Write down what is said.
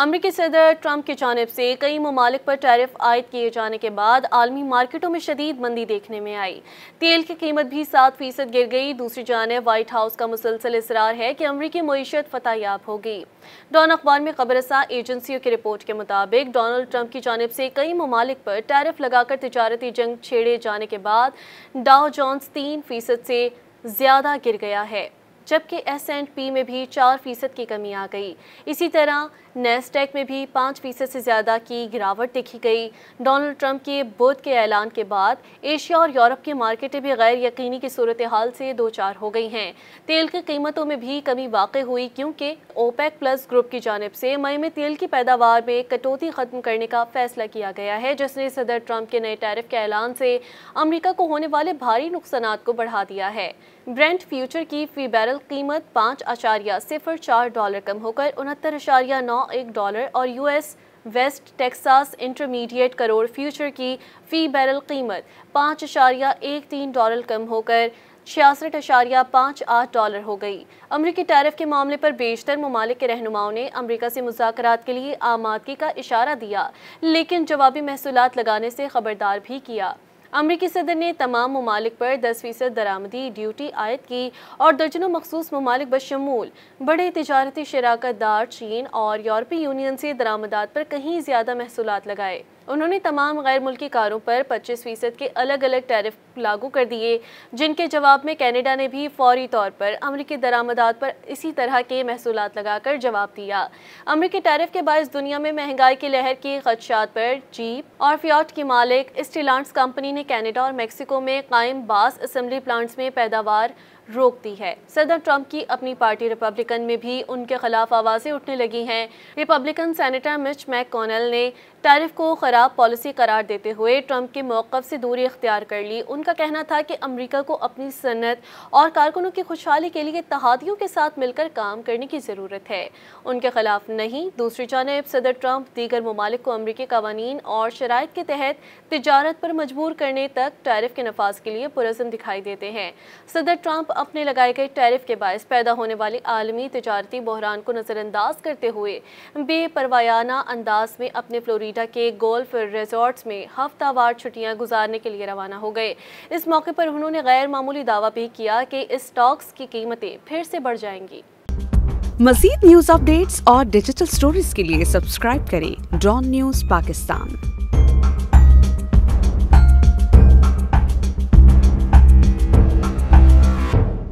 امریکی صدر ٹرمپ کی جانب سے کئی ممالک پر ٹیرف عائد کیے جانے کے بعد عالمی مارکیٹوں میں شدید مندی دیکھنے میں آئی۔ تیل کی قیمت بھی 7% گر گئی۔ دوسری جانب وائٹ ہاؤس کا مسلسل اصرار ہے کہ امریکی معیشت فتح یاب ہوگی۔ ڈان اخبار میں خبر رساں ایجنسیوں کی رپورٹ کے مطابق ڈونلڈ ٹرمپ کی جانب سے کئی ممالک پر ٹیرف لگا کر تجارتی جنگ چھیڑے جانے کے بعد ڈاؤ جونز 3% سے زیادہ گر گیا ہے، جبکہ S&P میں بھی 4% کی کمی آ گئی۔ اسی طرح نیسڈیک میں بھی 5% سے زیادہ کی گراوٹ دیکھی گئی۔ ڈونلڈ ٹرمپ کے بدھ کے اعلان کے بعد ایشیا اور یورپ کی مارکیٹیں بھی غیر یقینی کی صورتحال سے دوچار ہو گئی ہیں۔ تیل کی قیمتوں میں بھی کمی واقع ہوئی کیونکہ اوپیک پلس گروپ کی جانب سے مئی میں تیل کی پیداوار میں کٹوتی ختم کرنے کا فیصلہ کیا گیا ہے، جس نے صدر ٹرمپ کے نئے ٹیرف کے اعلان سے امریکہ کو ہونے والے بھاری نقصانات کو بڑھا دیا ہے۔ برینٹ فیوچر کی فی بیرل قیمت $5.04 کم ہو کر $69.91 اور US West Texas Intermediate crude future کی فی بیرل قیمت $5.13 کم ہو کر $66.58 ہو گئی۔ امریکی ٹیرف کے معاملے پر بیشتر ممالک کے رہنماؤں نے امریکہ سے مذاکرات کے لیے آمادگی کا اشارہ دیا، لیکن جوابی محصولات لگانے سے خبردار بھی کیا۔ امریکی صدر نے تمام ممالک پر 10% درآمدی ڈیوٹی عائد کی اور درجنوں مخصوص ممالک بشمول بڑے تجارتی شراکت دار چین اور یورپی یونین سے درآمدات پر کہیں زیادہ محصولات لگائے۔ انہوں نے تمام غیر ملکی کاروں پر 25% کے الگ الگ ٹیرف لاگو کر دیے، جن کے جواب میں کینیڈا نے بھی فوری طور پر امریکی درآمدات پر اسی طرح کے محصولات لگا کر جواب دیا۔ امریکی ٹیرف کے باعث دنیا میں مہنگائی کی لہر کی خدشات پر جیپ اور فیاٹ کی مالک اسٹیلانٹس کمپنی نے کینیڈا اور میکسیکو میں قائم بعض اسمبلی پلانٹس میں پیداوار روک دی ہے۔ صدر ٹرمپ کی اپنی پارٹی ریپبلکن میں بھی ان کے خلاف آوازیں اٹھنے لگی ہیں۔ ریپبلکن سینیٹر مچ میک کونل نے ٹیرف کو خراب پالیسی قرار دیتے ہوئے ٹرمپ کے موقف سے دوری اختیار کر لی۔ ان کا کہنا تھا کہ امریکہ کو اپنی صنعت اور کارکنوں کی خوشحالی کے لیے اتحادیوں کے ساتھ مل کر کام کرنے کی ضرورت ہے، ان کے خلاف نہیں۔ دوسری جانب صدر ٹرمپ دیگر ممالک کو امریکی قوانین اور شرائط کے تحت تجارت پر مجبور کرنے تک ٹیرف کے نفاذ کے لیے پرعزم دکھائی دیتے ہیں۔ صدر ٹرمپ اپنے لگائے گئے ٹیرف کے باعث پیدا ہونے والی عالمی تجارتی بحران کو نظر انداز کرتے ہوئے بے پروایانہ انداز میں اپنے فلوریڈا کے گولف ریزورٹس میں ہفتہ وار چھٹیاں گزارنے کے لیے روانہ ہو گئے۔ اس موقع پر انہوں نے غیر معمولی دعویٰ بھی کیا کہ اس اسٹاکس کی قیمتیں پھر سے بڑھ جائیں گی۔ مزید نیوز اپ ڈیٹس اور ڈیجیٹل سٹوریز کے لیے سبسکرائب کریں ڈان نیوز پاکستان۔